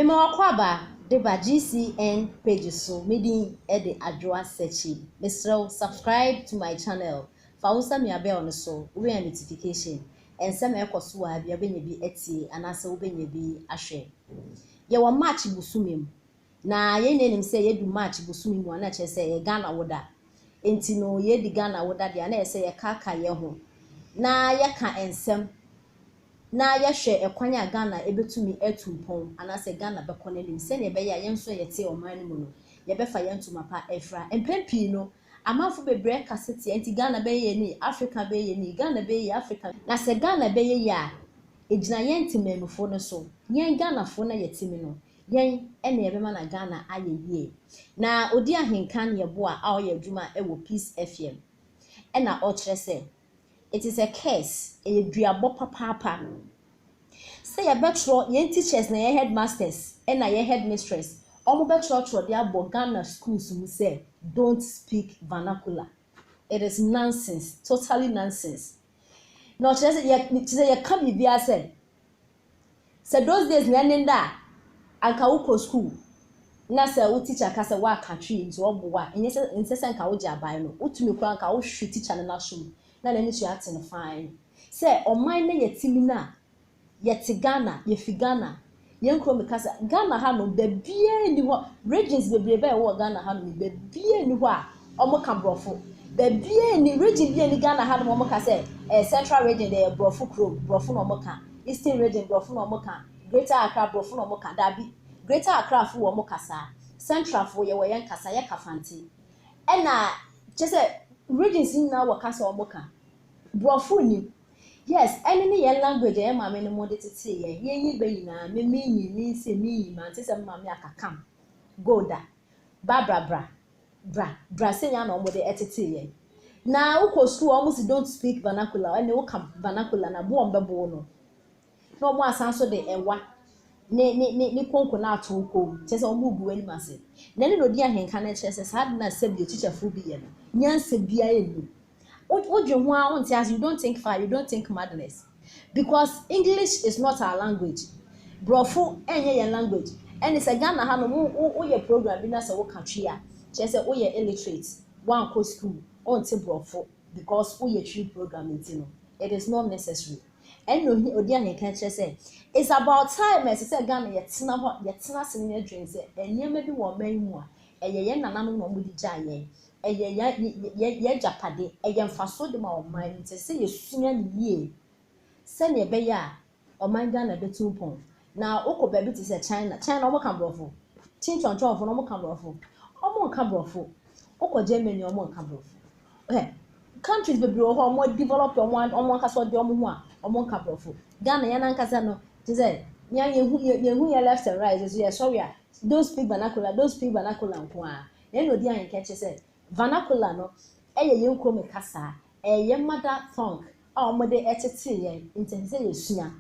Mema wakwaba deba GCN page so medi ede adwoa search. Mr. Subscribe to my channel. Fa unsa mi abe on so we notification. Ensem ekoso wa bia benye bi etie anase wo benye bi ahwe. Ye wa match busumim. Na ye nenim se ye du match busumim ana che se ye Ghana woda. Enti no ye di Ghana woda dia na ye se ye kaka ye ho. Na ye ka ensem na yehwe ekwanya Ghana ebetumi etumpon anase Ghana bekonanim se ne be ya yenso yete oman mu no ye befa yentuma pa efra empempi no amanfo bebre kasete enti Ghana be ye ni Africa be ye ni Ghana be ye Africa na se Ghana be ye ya ejina yentimemfo no so yen Ghana fo na yetimi no yen ene yebema na Ghana aye yie na odi ahenkan ye bo a oye adwuma ewo Peace FM ena o kire se it is a case a duabo papa. Say a betro yen teachers na your headmasters and na your headmistress. Omo betro they are Ghana schools who say don't speak vernacular. It is nonsense, totally nonsense. No, say you come be say. Say those days nenda anka uko school. Na say u teacher ka say wa country into obowa. Enye say nka wo je abai no. Utumi kwa nka wo hwe teacher na shum. Na na nisu atin fine say oman na yetimi na yeti Ghana yefi Ghana yenkro mekasa Ghana ha no da bia ni ho regions bebrebe e wo Ghana ha no da bia ni ho a omo ka brofo da bia ni region bia ni Ghana ha no omo ka say central region dey brofo no omo ka eastern region brofo no omo ka greater Accra brofo no omo ka da bi greater Accra fo omo kasa central fo ye wo yen kasa ye kafanti e na je say regions na wo kasa omo ka brofo ni yes any yen language e ma me no mo de tete ye yen yi na me mi se mi ma tese ma me akakam golda bra se nya na mo de etete ye na uko school almost don't speak vernacular and wo kam vernacular na bo mbebo no mo asanso de ewa ni konko na ato ko tese o mu bu ani mase na ni no di ahenka na chese sad na se bi teacher fu bi ye no nyanse bia enu you don't think far, you don't think madness. Because English is not our language. Brofo enye your language. And it's a Ghana ha no your program in asa wo country a. Just say your illiterate. One go school on te brofo because your tree program no. It is not necessary. And no odi an can say it's about time as say Ghana yetina se ne adwen say enye bi wo man mu a eye nananom no mo di gya ye japade eye mfaso de ma oman nti se ye sunya ne yie se ne be ya oman Ghana betumpon na ukọ baby ti se China omo ka brofo chinchonchon fo no omo ka brofo omo ka brofo ukọ Germany omo ka brofo countries be bro ho omo develop omo ka so de omo ho a omo ka brofo Ghana ya na nkasa no ti se nya yehu ya left and right so sorry don't speak vernacular nko a ye no di an keche se vernacular no eye yenko me kasa eye mother tongue a omode etete ye intense ye sua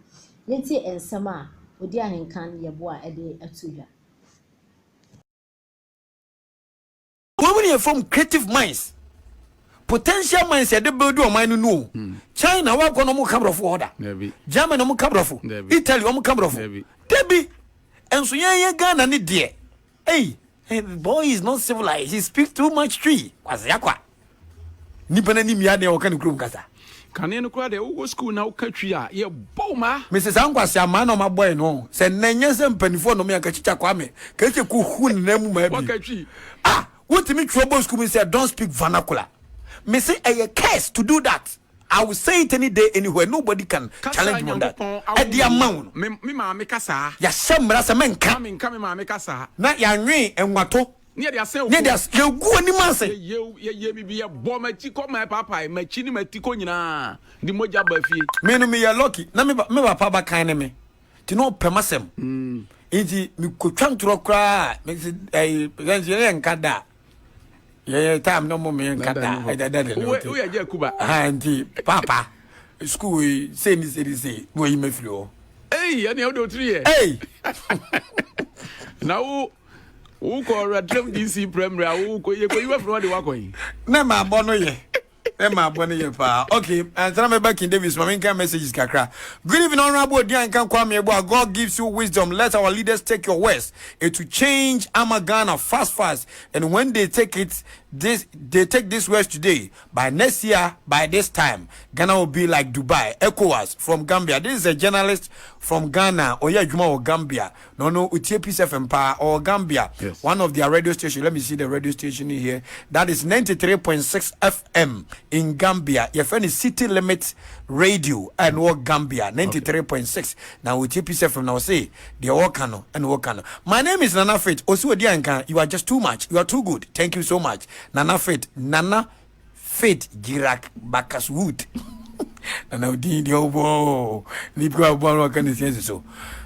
yenti ensem a odi ahenkan ye bo a ede atuya women here from creative minds potential minds they build o man no China wa kono mo kabrofo order Germany mo kabrofo Italy mo kabrofo debi enso ye Ghana ni de hey, the boy is not civilized. He speaks too much tree. Kwase yakwa. Nipa na ni mia de o kan krum kasa. Kane no kwa de wo school na wo katwi a ye boma. Mrs. Ankwase ama no ma boy no. Se nenye se mpanifo no me akachicha kwa me. Ka che ku hu na mu ma bi. Wakatwi. What me trouble school me say don't speak vernacular. Me say a case to do that. I will say it any day anywhere. Nobody can challenge me on that. At the amount. Me ma kasa. Ya semra se menka. Me ma kasa. Na ya nwe enwato. Ne dia se. Ne dia ye gu ani ma se. Ye bibia bo ma ti ko ma papa ma chi ni ma ti ko nyina. Di moja ba fie. Me no me ya lucky. Na me papa ba kan ne me. Ti no pemasem. Enti me kotwa ntro kra. Me ganjere nkada. Yeah, time no more me nkada. We ya je Kuba. Auntie, papa. School say no you me flow. Hey, any odo 3 years. Hey. Now who ko radrem DC primary who ko ye ko you from the wakoyin. Na ma bono ye. my bonny pa. Okay, and tell me back in Davis, my main messages kakra. Good evening, honorable Dian can Kwame Eboa. God gives you wisdom. Let our leaders take your words. It to change Amagana fast. And when they take this words today, by next year, by this time, Ghana will be like Dubai. ECOWAS from Gambia. This is a journalist from Ghana, Oya Juma or Gambia. No, Peace FM or Gambia. Yes. One of their radio stations. Let me see the radio station here. That is 93.6 FM in Gambia. Your friend is City Limit Radio and work Gambia 93.6. Now with Peace FM now say the Wakano and Wakano. My name is Nana Faith. Osu Dianka, you are just too much. You are too good. Thank you so much. Nana Faith Girak Bakas Wood. And I did your wo. Nipa Bono can say so.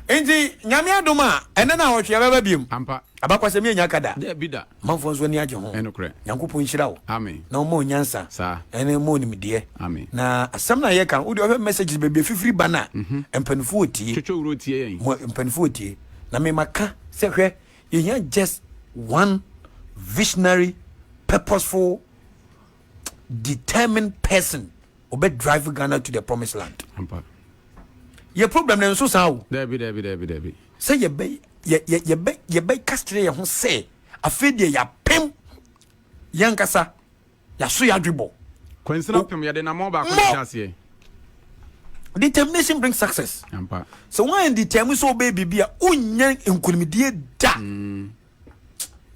Enti nyame adoma ene na wo hwe baba biem ampa abakwase me nyakada de bida manfo nso ni agye ho enokre nyankopon hyira wo amen na mo nyansa sa ene mo nimde amen na asam na ye kan wo de o messages bebe fifiri bana empanfo otie chocho wuro tie yen mo empanfo otie na me maka se hwe ye just one visionary purposeful determined person obe drive Ghana to the promised land ampa your problem na nso sa wo Debi. say ye be castre ye ho say afede ya pem yankasa ya so ya dribo kwensina pem ya de na mo ba ko chase determination brings success ampa so when determine so baby bia unyan enkunimidie da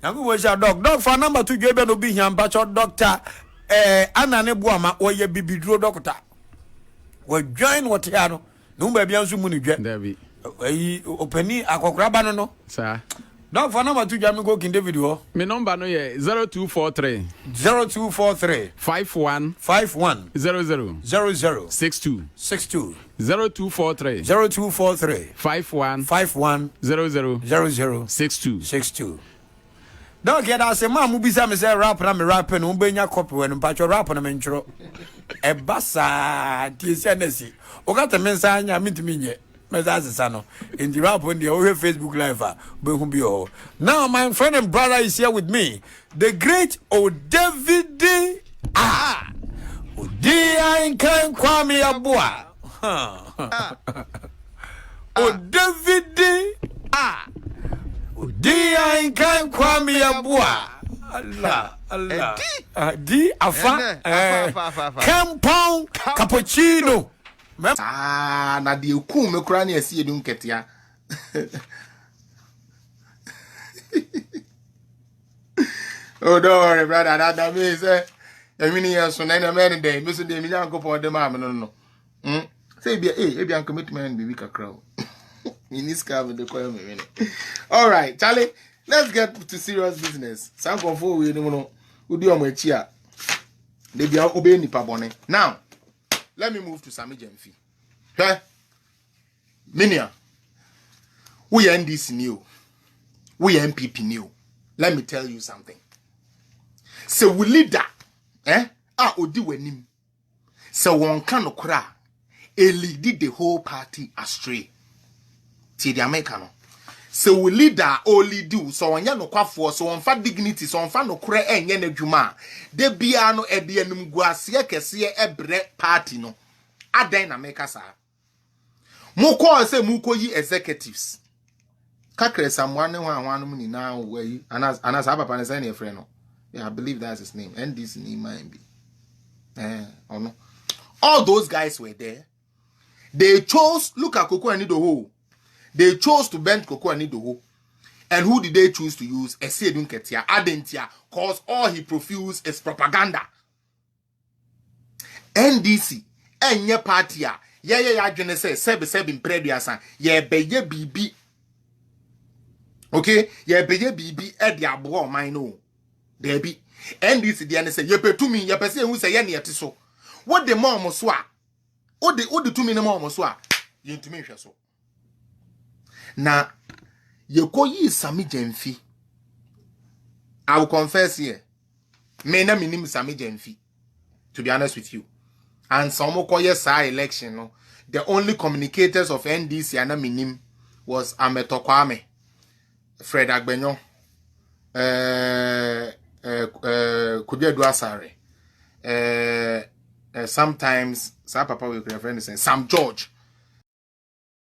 yango wo sha dog for number 2 dwe be no bi hiamba cho doctor anane boama o ye bibiduro doctor we join what ya no number bia nso mu ni dwe Debi openi akokora ba no sa dog for number 2 jami go kin David ho me number no ye 0243 51 00 62 0243 51 00 62 dog ya da se ma mu bisa me say rap na me rap no benya copy we no pacho rap na me ntworo e basa tie se na si o ka te me nsa anya mitimi nye me za sesa no in the rap on the Facebook live be hu bi o now my friend and brother is here with me the great David Odia Nkan Kwame Eboa David Odia Nkan Kwame Eboa Allah di afa Campon cappuccino na de ku me kura na esi edu nketia oh don't worry brother that me say emini yeso na me dey me so dey me yankopon dem am no say bia bia an commitment bi kakra o miniska me dey call me all right Charlie, let's get to serious business some confo we no udi o machi a dey bia obe nipa bone now. Let me move to Sammy Jemfi. Hey, Minia, we NDC new, we MPP new. Let me tell you something. So we leader, odi wenim. So one can okra, lead the whole party astray. See the Americano. So we leader only do so on no kwafo so on fa dignity so on fa no kure enye na dwuma de bia no ede enum guase kese ebre party no adan na make sa mu ko say mu ko yi executives kakre samwane ho anwanu mu ni na we anas papa ne say na friend no yeah I believe that's his name and this name might be no all those guys were there. They chose look at Koko and Idoho. They chose to bend Koko and Idoho. And who did they choose to use? Esiedun Ketia, Adentia, cause all he profused is propaganda. NDC, enye party ya jene se sebe imprediasan, ye beye bibi. Okay, ye beye bibi edi abo man no. Debi. NDC diane se ye petumi ye pese hu se ye ne yetiso. What the mom so a? O de tumi ne mom so a? Ye ntumi hwe so. Na ye koyi Sammy Jemfi. I will confess here. Me na minim Sammy Jemfi. To be honest with you. And some koye sa election no. The only communicators of NDC and minim was Ameto Kwame, Fred Agbenyo, Kudia Duasare, sometimes sa papa we kura friend say Sam George